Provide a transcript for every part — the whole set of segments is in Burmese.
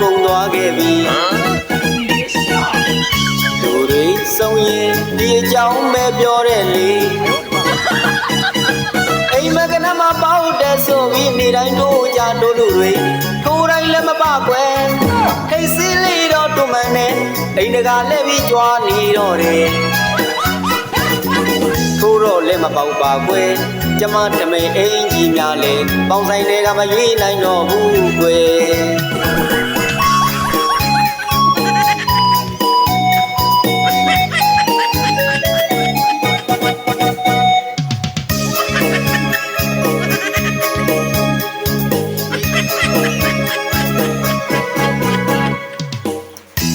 ကုန်သွားခဲ့ပြီလူတွေဆုံးရင်ဒီအကြောင်းပဲပြောတဲ့လေအိမ်မကနမပေါက်တဲ့ဆိုပြီးနေတိုင်းတို့ကြတို့လူတွေထိုးတိုင်းလည်းမပကွယ်ခိတ်စည်းလေးတော့တူမှန်နဲ့အိမ်တကာလည်းပြီးကြွားနေတော့တယ်ထိုးတော့လည်းမပေါက်ပါကွယ်ကျမတမိန်အင်ကြီးများလေပေါင်ဆိုင်တွေကမရွေးနိုင်တော့ဘူးကွယ်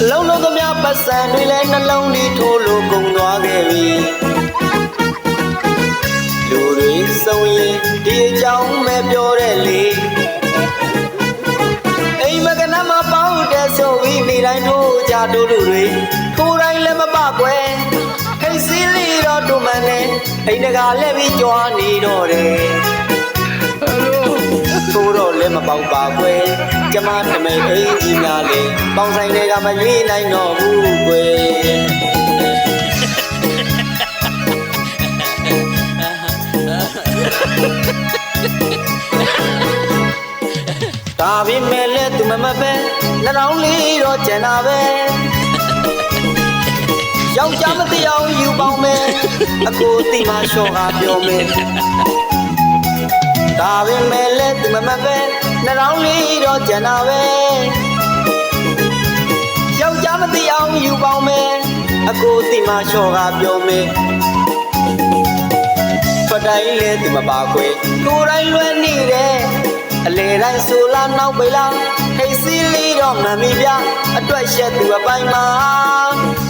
လုံးလုံးသမျှပတ်စံတွေလည်းနှလုံးလေးထိုးလို့ကုန်သွားခဲ့ပြီလူတွေဆုံးရင်ဒီအကြောင်းပဲပြောတဲ့လေအိမ်မကနမပေါက်တဲ့ဆိုပြီးနေတိုင်းတို့ကြတို့လူတွေထိုးတိုင်းလည်းမပကွယ်ခိတ်စည်းလေးတော့တူမှန်နဲ့အိမ်တကာလည်းပြီးကြွားနေတော့တယ်ထိုးတော့လည်းမပေါက်ပါကွယ်ကျမတမိန်အင်ကြီးများလေပေါင်ဆိုင်တွေကမရွေးနိုင်တော့ဘူးကွယ်ဒါပေမဲ့လည်းသူမမပဲနှောင်းလေးတော့ကျန်တာပဲယောက်ျားမသိအောင်ယူပေါင်းမယ်အကိုတိမလျှော့ဟာပြောမယ်ဒါပေမဲ့လည်းသူမမပဲနှောင်းလေးတော့ကျန်တာပဲယောက်ျားမသိအောင်ယူပေါင်းမယ်အကိုတိမလျှော့ဟာပြောမယ်ဖတိုင်းလေသူမပါခွေကိုယ်တိုင်းလွယ်နေတယ်အလေတိုင်းဆိုလာနောက်ပိလာခိတ်စည်းလေးတော့မမီပြအတွက်ရှက်သူအပိုင်မှာ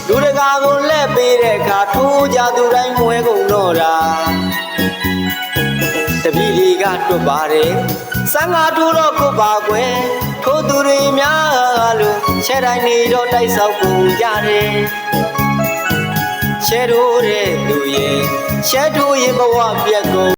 လူတကာကိုလက်ပေးတဲ့အခါထိုးကြသူတိုင်းမွဲကုန်တော့တာတပည့်တွေကတွတ်ပါတယ်စံငါထိုးတော့ကိုပါကွယ်ထိုးသူတွေများလို့ချဲတိုင်းနေတော့တိုက်ဆောက်ကုန်ကြတယ်ချဲတို့တဲ့သူရဲ့ချဲတို့ရဲ့ဘဝပြက်ကုန်